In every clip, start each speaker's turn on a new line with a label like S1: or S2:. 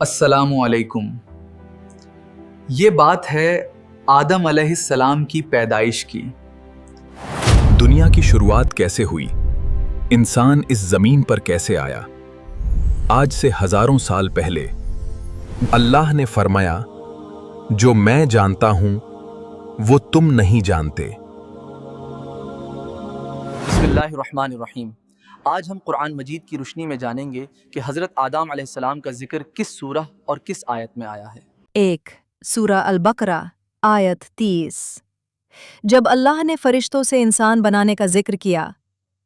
S1: अस्सलामु अलैकुम। ये बात है आदम अलैहिस्सलाम की पैदाइश की।
S2: दुनिया की शुरुआत कैसे हुई, इंसान इस जमीन पर कैसे आया। आज से हजारों साल पहले अल्लाह ने फरमाया, जो मैं जानता हूं वो तुम नहीं जानते।
S3: बिस्मिल्लाहिर्रहमानिर्रहीम। आज हम कुरान मजीद की रोशनी में जानेंगे कि हज़रत आदम अलैहिस्सलाम का जिक्र किस सूरह और किस आयत में आया है।
S4: 1 सूरा अल-बकरा आयत 30। जब अल्लाह ने फरिश्तों से इंसान बनाने का जिक्र किया,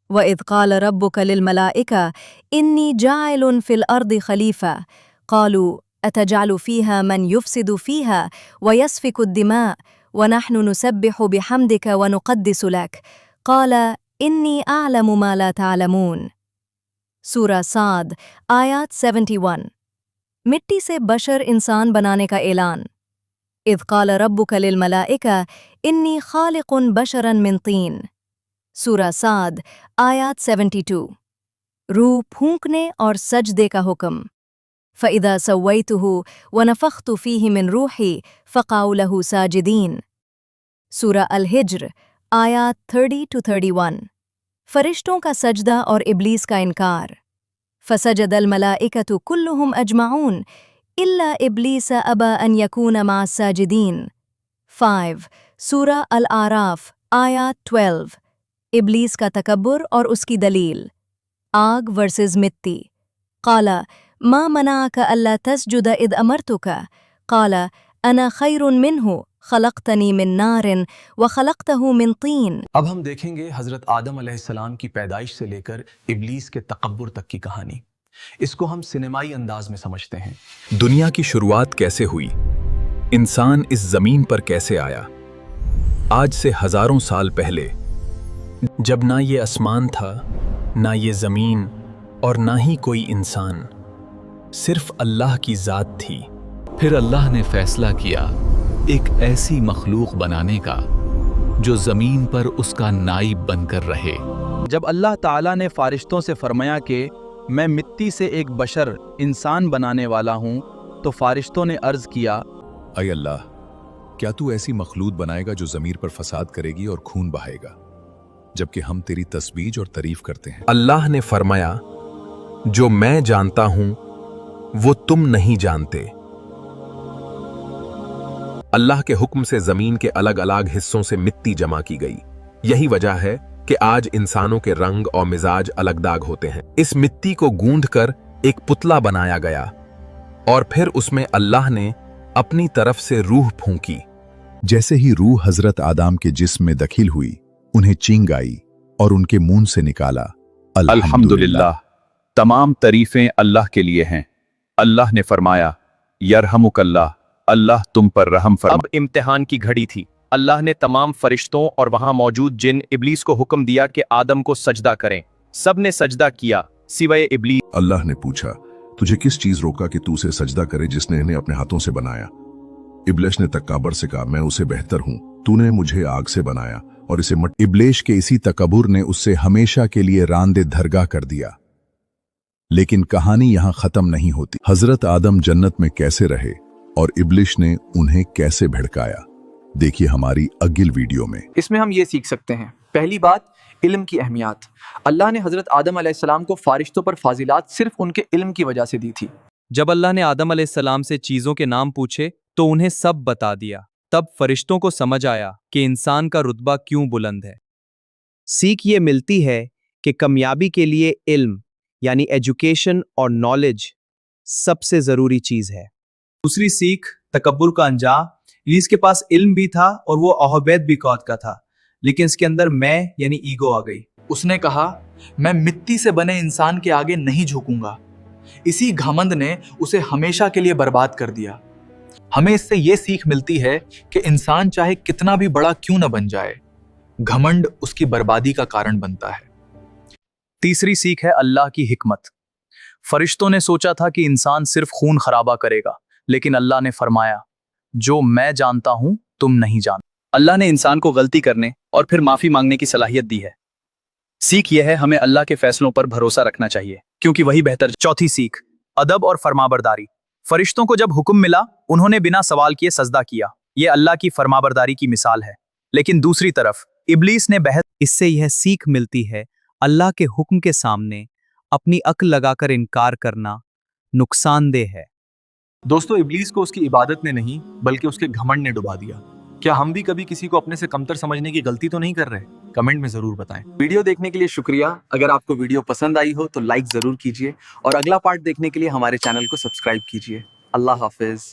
S4: वइज़ क़ाल रब्बुका लिल-मलाइका इन्नी जाइलुन फ़िल अर्दि खलीफ़ा क़ालू अतजअलु फ़ीहा मन युफ़सिदु फ़ीहा व यस्फ़िकु द्दिमा व नहनु नुसब्बिहु बिहम्दिका व नुक़द्दिसु लक क़ाल इन्नी अअलमु मा ला तअलमून। सूरा साद आयत 71। मिट्टी से बशर इंसान बनाने का ऐलान। इज़ क़ाल रब्बुका लिल-मलाइका इन्नी ख़ालिक़ुन बशरन मिन तीन। सूरा साद आयत 72। रूह फूंकने और सजदे का हुक्म। फ़इज़ा सव्वैतुहु व नफ़ख़्तु फ़ीहि मिन रूही फ़क़अू लहू साजिदीन। सूरा अल-हिज्र आयत 30-31। फरिश्तों का सजदा और इब्लीस का इनकार। फ़सजदल मलाइकतु कुल्लुहुम अजमऊन इल्ला इब्लीस अबा अन यकून मअस साजिदीन। 5 सूरा अल-आराफ आयत 12। इब्लीस का तकब्बुर और उसकी दलील। आग वर्सेस मिट्टी। क़ाला मा मनाअका अल्ला तस्जुद इज़ अमरतुका क़ाला अना खैरुन मिन्हु खलक़तनी मिन नारिन व खलक़तहु मिन तीन।
S3: अब हम देखेंगे हज़रत आदम अलैहिस्सलाम की पैदाइश से लेकर इब्लीस के तकब्बुर तक की कहानी। इसको हम सिनेमाई अंदाज में समझते हैं।
S2: दुनिया की शुरुआत कैसे हुई, इंसान इस जमीन पर कैसे आया। आज से हजारों साल पहले, जब ना ये आसमान था, ना ये जमीन और ना ही कोई इंसान, सिर्फ अल्लाह की जात थी।
S5: फिर अल्लाह ने फैसला किया एक ऐसी मखलूक बनाने का जो जमीन पर उसका नाइब बनकर रहे।
S6: जब अल्लाह ताला ने फारिश्तों से फरमाया कि मैं मिट्टी से एक बशर इंसान बनाने वाला हूँ, तो फारिश्तों ने अर्ज किया,
S7: अय अल्लाह, क्या तू ऐसी मखलूक बनाएगा जो जमीन पर फसाद करेगी और खून बहाएगा, जबकि हम तेरी तस्बीज और तारीफ करते हैं।
S2: अल्लाह ने फरमाया, जो मैं जानता हूं वो तुम नहीं जानते। अल्लाह के हुक्म से जमीन के अलग अलग हिस्सों से मिट्टी जमा की गई। यही वजह है कि आज इंसानों के रंग और मिजाज अलग-दाग होते हैं। इस मिट्टी को गूंथकर एक पुतला बनाया गया और फिर उसमें अल्लाह ने अपनी तरफ से रूह फूंकी।
S7: जैसे ही रूह हजरत आदम के जिस्म में दखिल हुई, उन्हें चींग आई और उनके मुंह से निकाला,
S5: अल्हम्दुलिल्लाह, तमाम तारीफें अल्लाह के लिए हैं। अल्लाह ने फरमाया, यरहमुकल्लाह, अल्लाह तुम पर रहम फरमा।
S8: अब इम्तिहान की घड़ी थी। अल्लाह ने तमाम फरिश्तों और वहां मौजूद जिन इब्लीस को हुक्म दिया कि आदम को सजदा करें। सब ने सजदा किया सिवाय इब्लीस।
S7: अल्लाह ने पूछा, तुझे किस चीज रोका कि तू उसे सजदा करे जिसने इन्हें अपने हाथों से बनाया। इब्लीस ने तकब्बुर से कहा, मैं उसे बेहतर हूं, तूने मुझे आग से बनाया और इसे इब्लीस के इसी तकब्बुर ने उससे हमेशा के लिए रांदे धरगा कर दिया। लेकिन कहानी यहां खत्म नहीं होती। हजरत आदम जन्नत में कैसे रहे और इब्लीस ने उन्हें कैसे भड़काया, देखिए हमारी अगली वीडियो में।
S3: इसमें हम ये सीख सकते हैं। पहली बात, इल्म की अहमियत। अल्लाह ने हज़रत आदम अलैहिस्सलाम को फारिश्तों पर फाजिलात सिर्फ उनके इल्म की वजह से दी थी।
S9: जब अल्लाह ने आदम अलैहिस्सलाम से चीज़ों के नाम पूछे तो उन्हें सब बता दिया। तब फरिश्तों को समझ आया कि इंसान का रुतबा क्यों बुलंद है।
S8: सीख ये मिलती है कि कामयाबी के लिए इल्म यानी एजुकेशन और नॉलेज सबसे ज़रूरी चीज़ है।
S9: दूसरी सीख, तकब्बुर का अंजाम। इब्लीस के पास इल्म भी था और वो अहबैत भी कौत का था, लेकिन इसके अंदर मैं यानी ईगो आ गई।
S1: उसने कहा, मैं मिट्टी से बने इंसान के आगे नहीं झुकूंगा। इसी घमंड ने उसे हमेशा के लिए बर्बाद कर दिया। हमें इससे ये सीख मिलती है कि इंसान चाहे कितना भी बड़ा क्यों न बन जाए, घमंड उसकी बर्बादी का कारण बनता है।
S9: तीसरी सीख है अल्लाह की हिकमत। फरिश्तों ने सोचा था कि इंसान सिर्फ खून खराबा करेगा, लेकिन अल्लाह ने फरमाया, जो मैं जानता हूं तुम नहीं जानते।
S6: अल्लाह ने इंसान को गलती करने और फिर माफी मांगने की सलाहियत दी है। सीख यह है, हमें अल्लाह के फैसलों पर भरोसा रखना चाहिए क्योंकि वही बेहतर।
S9: चौथी सीख, अदब और फरमाबरदारी। फरिश्तों को जब हुक्म मिला उन्होंने बिना सवाल किए सजदा किया। ये अल्लाह की फरमाबरदारी की मिसाल है। लेकिन दूसरी तरफ इब्लीस ने बहस। इससे यह सीख मिलती है अल्लाह के हुक्म के सामने अपनी अक्ल लगाकर इनकार करना नुकसानदेह है।
S1: दोस्तों, इब्लीस को उसकी इबादत ने नहीं बल्कि उसके घमंड ने डुबा दिया। क्या हम भी कभी किसी को अपने से कमतर समझने की गलती तो नहीं कर रहे? कमेंट में जरूर बताएं।
S3: वीडियो देखने के लिए शुक्रिया। अगर आपको वीडियो पसंद आई हो तो लाइक ज़रूर कीजिए और अगला पार्ट देखने के लिए हमारे चैनल को सब्सक्राइब कीजिए। अल्लाह हाफिज़।